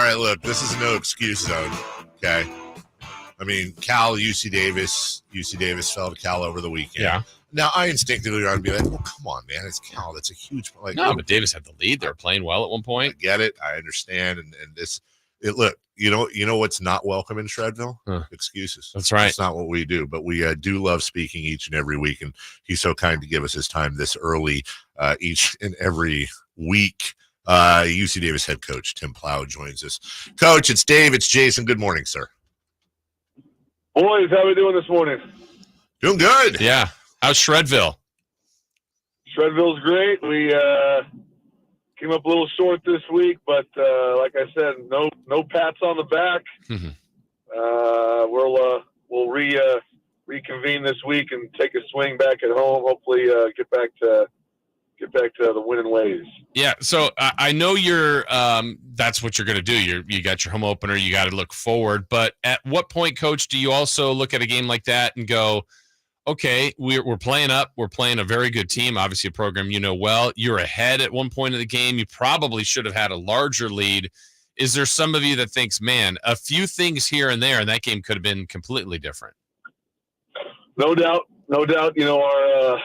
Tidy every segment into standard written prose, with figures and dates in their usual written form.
right, look, this is no excuse zone, okay? I mean, UC Davis fell to Cal over the weekend. Yeah. Now, I instinctively want to be like, well, come on, man, it's Cal. That's a huge – No, but Davis had the lead. They were playing well at one point. I get it. I understand. And this – look, you know what's not welcome in Shredville? Excuses. That's right. That's not what we do. But we do love speaking each and every week, and he's so kind to give us his time this early each and every week. UC Davis head coach Tim Plough joins us. Coach, it's Dave. It's Jason. Good morning, sir. Boys, how are we doing this morning? Doing good. Yeah. How's Shredville? Shredville's great. We came up a little short this week, but like I said, no pats on the back. Mm-hmm. We'll reconvene this week and take a swing back at home. Hopefully, get back to the winning ways. Yeah. So I know you're. That's what you're going to do. You got your home opener. You got to look forward. But at what point, Coach, do you also look at a game like that and go, okay, we're playing up. We're playing a very good team, obviously a program you know well. You're ahead at one point of the game. You probably should have had a larger lead. Is there some of you that thinks, man, a few things here and there, and that game could have been completely different? No doubt. You know,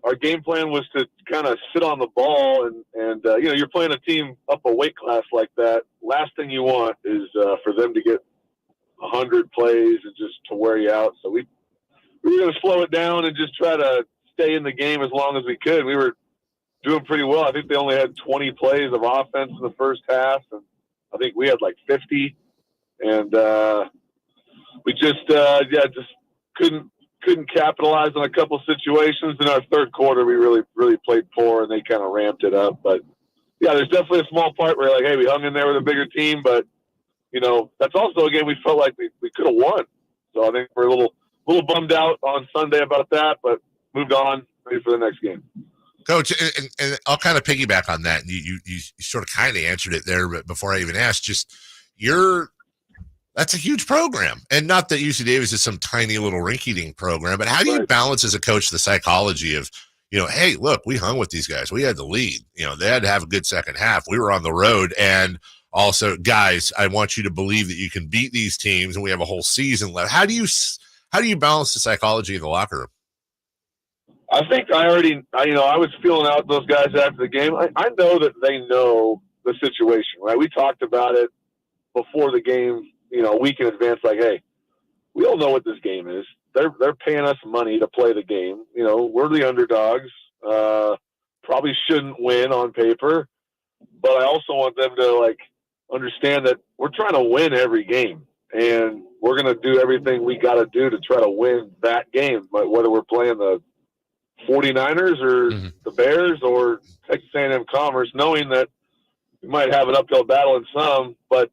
our game plan was to kind of sit on the ball, and you know, you're playing a team up a weight class like that. Last thing you want is for them to get 100 plays and just to wear you out. So we were going to slow it down and just try to stay in the game as long as we could. We were doing pretty well. I think they only had 20 plays of offense in the first half, and I think we had like 50. And we just couldn't capitalize on a couple situations. In our third quarter, we really played poor, and they kind of ramped it up. But yeah, there's definitely a small part where like, hey, we hung in there with a bigger team, but you know, that's also a game we felt like we could have won. So I think we're a little bummed out on Sunday about that, but moved on, ready for the next game. Coach, and I'll kind of piggyback on that. You sort of kind of answered it there, but before I even asked, just that's a huge program. And not that UC Davis is some tiny little rinky-dink program, but how do you balance as a coach the psychology of, you know, hey, look, we hung with these guys. We had the lead. You know, they had to have a good second half. We were on the road. And also, guys, I want you to believe that you can beat these teams, and we have a whole season left. How do you balance the psychology of the locker room? I think I was feeling out those guys after the game. I know that they know the situation, right? We talked about it before the game, you know, a week in advance, like, hey, we all know what this game is. They're paying us money to play the game. You know, we're the underdogs. Probably shouldn't win on paper, but I also want them to like understand that we're trying to win every game, and we're going to do everything we got to do to try to win that game, whether we're playing the 49ers or the Bears or Texas A&M Commerce, knowing that we might have an uphill battle in some, but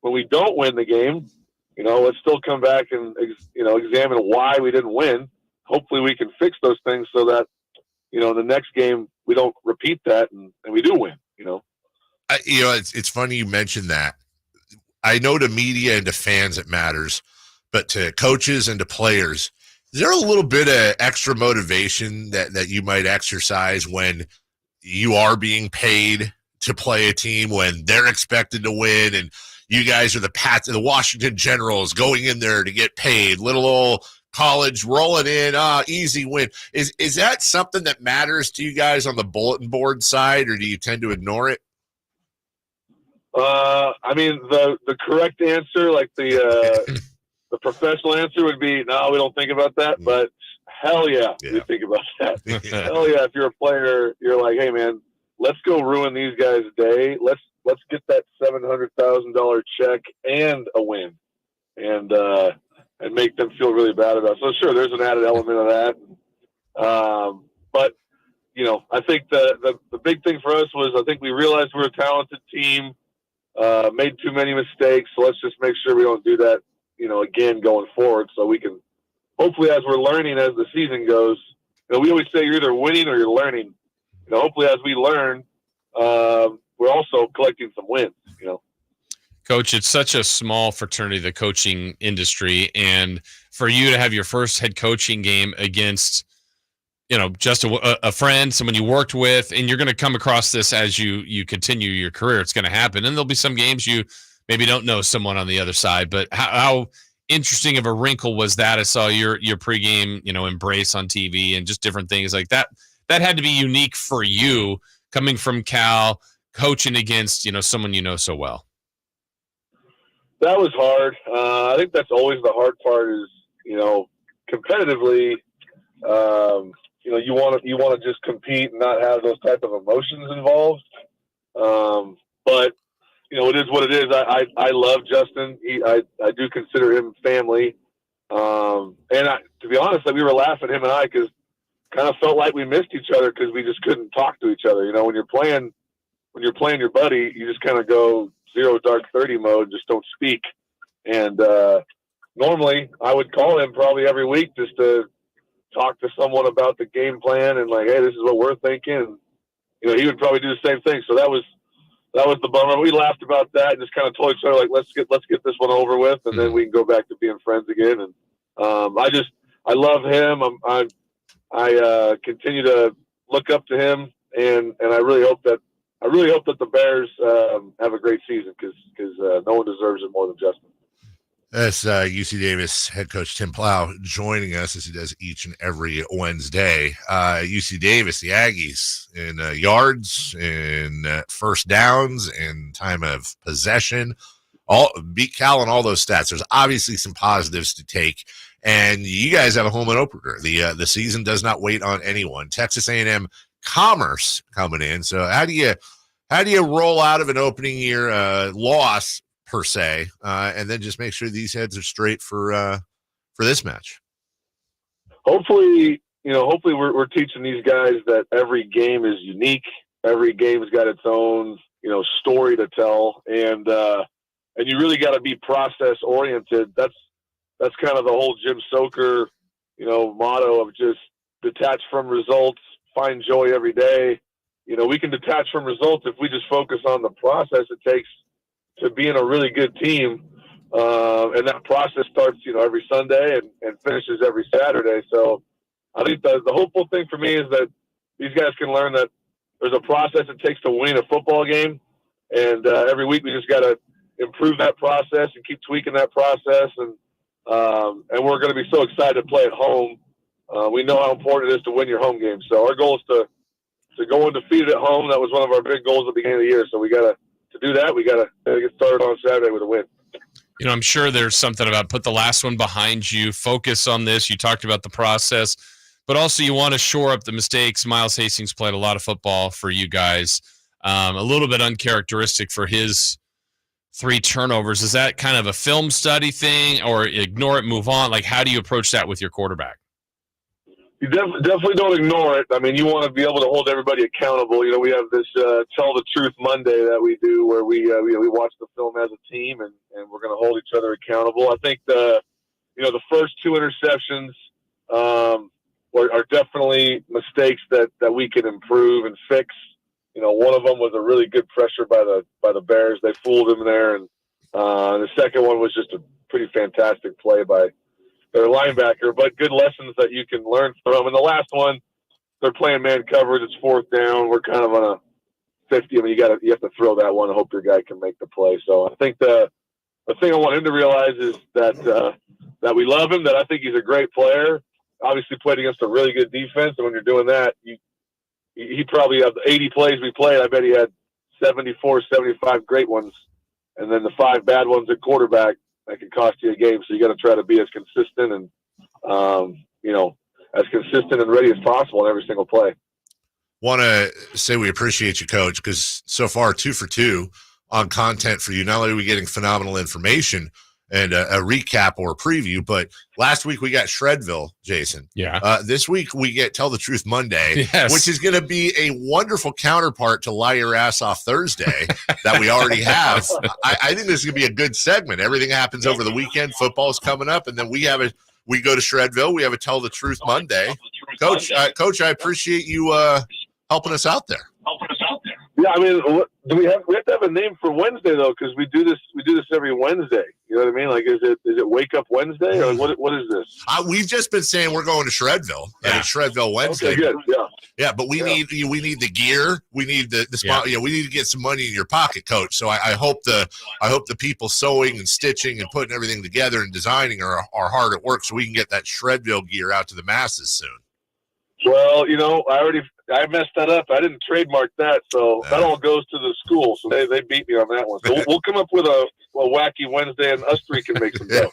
when we don't win the game, you know, let's still come back and, you know, examine why we didn't win. Hopefully we can fix those things so that, you know, the next game we don't repeat that and we do win, you know. You know, it's funny you mentioned that. I know to media and to fans it matters, but to coaches and to players, is there a little bit of extra motivation that you might exercise when you are being paid to play a team, when they're expected to win, and you guys are the Washington Generals going in there to get paid, little old college rolling in, easy win. Is that something that matters to you guys on the bulletin board side, or do you tend to ignore it? I mean, the correct answer, like the professional answer would be, no, we don't think about that, but hell yeah. We think about that. Hell yeah. If you're a player, you're like, hey man, let's go ruin these guys' day. Let's get that $700,000 check and a win, and make them feel really bad about it. So sure, there's an added element of that. But you know, I think the big thing for us was, I think we realized we're a talented team, made too many mistakes. So let's just make sure we don't do that, you know, again going forward, so we can hopefully, as we're learning as the season goes, you know, we always say you're either winning or you're learning. You know, hopefully as we learn, we're also collecting some wins, you know. Coach, it's such a small fraternity, the coaching industry, and for you to have your first head coaching game against, you know, just a friend, someone you worked with, and you're going to come across this as you continue your career. It's going to happen, and there'll be some games you maybe don't know someone on the other side. But how interesting of a wrinkle was that? I saw your pregame, embrace on TV and just different things like that. That had to be unique for you coming from Cal, coaching against, someone you know so well. That was hard. I think that's always the hard part is, competitively, you want to just compete and not have those type of emotions involved. But it is what it is. I love Justin. I do consider him family. And to be honest, we were laughing, him and I, because kind of felt like we missed each other because we just couldn't talk to each other. When you're playing your buddy, you just kind of go 0 dark 30 mode, just don't speak. And normally I would call him probably every week just to talk to someone about the game plan and like, hey, this is what we're thinking. And, he would probably do the same thing. So that was the bummer. We laughed about that and just kind of told each other like, let's get this one over with, and then we can go back to being friends again. And I love him. I continue to look up to him, and I really hope that the Bears have a great season because no one deserves it more than Justin. That's UC Davis head coach Tim Plough joining us as he does each and every Wednesday. UC Davis, the Aggies in yards, in first downs, in time of possession, all beat Cal on all those stats. There's obviously some positives to take, and you guys have a home and opener. The season does not wait on anyone. Texas A&M Commerce coming in. So how do you roll out of an opening year loss per se, and then just make sure these heads are straight for this match? Hopefully we're teaching these guys that every game is unique. Every game's got its own, story to tell, and you really got to be process oriented. That's kind of the whole Jim Soker, motto of just detach from results, find joy every day. We can detach from results if we just focus on the process it takes to being a really good team. And that process starts, every Sunday and finishes every Saturday. So I think the hopeful thing for me is that these guys can learn that there's a process it takes to win a football game. And every week we just got to improve that process and keep tweaking that process. And we're going to be so excited to play at home. We know how important it is to win your home game. So our goal is to go undefeated at home. That was one of our big goals at the beginning of the year. So to do that, we got to get started on Saturday with a win. I'm sure there's something about put the last one behind you, focus on this. You talked about the process, but also you want to shore up the mistakes. Miles Hastings played a lot of football for you guys. A little bit uncharacteristic for his 3 turnovers. Is that kind of a film study thing, or ignore it, move on? Like, how do you approach that with your quarterback? You definitely don't ignore it. I mean, you want to be able to hold everybody accountable. We have this Tell the Truth Monday that we do where we watch the film as a team, and we're going to hold each other accountable. I think the first 2 interceptions are definitely mistakes that we can improve and fix. One of them was a really good pressure by the Bears. They fooled him there, and the second one was just a pretty fantastic play by their linebacker, but good lessons that you can learn from. And the last one, they're playing man coverage. It's 4th down. We're kind of on a 50. I mean, you have to throw that one and hope your guy can make the play. So I think the thing I want him to realize is that we love him, that I think he's a great player. Obviously played against a really good defense. And when you're doing that, he probably, of the 80 plays we played, I bet he had 74, 75 great ones. And then the 5 bad ones at quarterback, that can cost you a game. So you got to try to be as consistent and, as consistent and ready as possible in every single play. Want to say we appreciate you, Coach, because so far 2 for 2 on content for you. Not only are we getting phenomenal information and a recap or a preview, but last week we got Shredville, Jason. Yeah. This week we get Tell the Truth Monday, yes, which is going to be a wonderful counterpart to Lie Your Ass Off Thursday that we already have. I think this is going to be a good segment. Everything happens over the weekend. Football's coming up, and then we go to Shredville. We have a Tell the Truth Monday. Coach, I appreciate you helping us out there. Yeah, I mean, we have to have a name for Wednesday though, because we do this every Wednesday. You know what I mean? Like, is it Wake Up Wednesday, or what is this? We've just been saying we're going to Shredville, and it's Shredville Wednesday. Okay, good. Yeah. Yeah, but we need the gear. We need the spot. We need to get some money in your pocket, Coach. So I hope the people sewing and stitching and putting everything together and designing are hard at work, so we can get that Shredville gear out to the masses soon. Well, I messed that up. I didn't trademark that, so that all goes to the school. So they beat me on that one. So we'll come up with a wacky Wednesday, and us three can make some dough.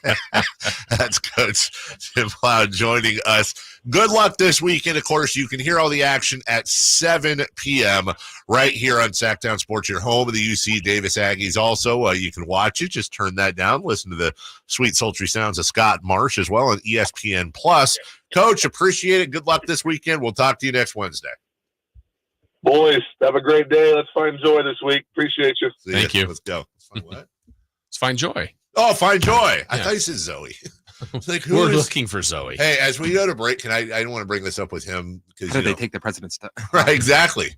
That's Coach Tim Plough joining us. Good luck this weekend. Of course, you can hear all the action at 7 p.m. right here on Sactown Sports, your home of the UC Davis Aggies. Also, you can watch it. Just turn that down. Listen to the sweet, sultry sounds of Scott Marsh as well on ESPN+. Coach, appreciate it. Good luck this weekend. We'll talk to you next Wednesday. Boys, have a great day. Let's find joy this week. Appreciate you. Thank you. Let's go. Let's find what? Let's find joy. Oh, find joy. I thought you said Zoe. Like, we're looking for Zoe. Hey, as we go to break, I don't want to bring this up with him because they take the president's stuff. Right, exactly.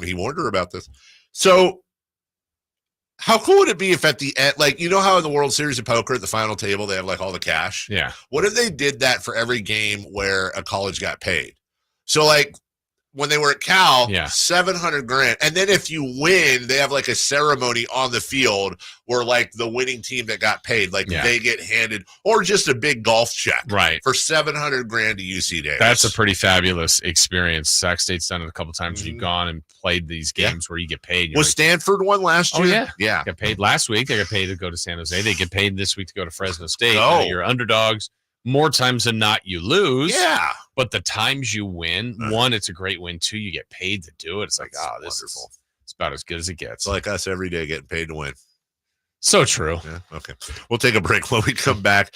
He warned her about this. So how cool would it be if at the end, like, how in the World Series of Poker at the final table they have like all the cash? Yeah. What if they did that for every game where a college got paid? So like when they were at Cal, $700,000, and then if you win, they have like a ceremony on the field where like the winning team that got paid, like they get handed, or just a big golf check, right, for $700,000 to UC Davis. That's a pretty fabulous experience. Sac State's done it a couple times. You've gone and played these games where you get paid. Was Stanford one last year? Yeah. Got paid last week. They got paid to go to San Jose. They get paid this week to go to Fresno State. Oh. You're underdogs. More times than not, you lose. Yeah. But the times you win, one, it's a great win. Two, you get paid to do it. It's like, this wonderful. It's about as good as it gets. It's like us every day getting paid to win. So true. Yeah. Okay. We'll take a break. When we come back,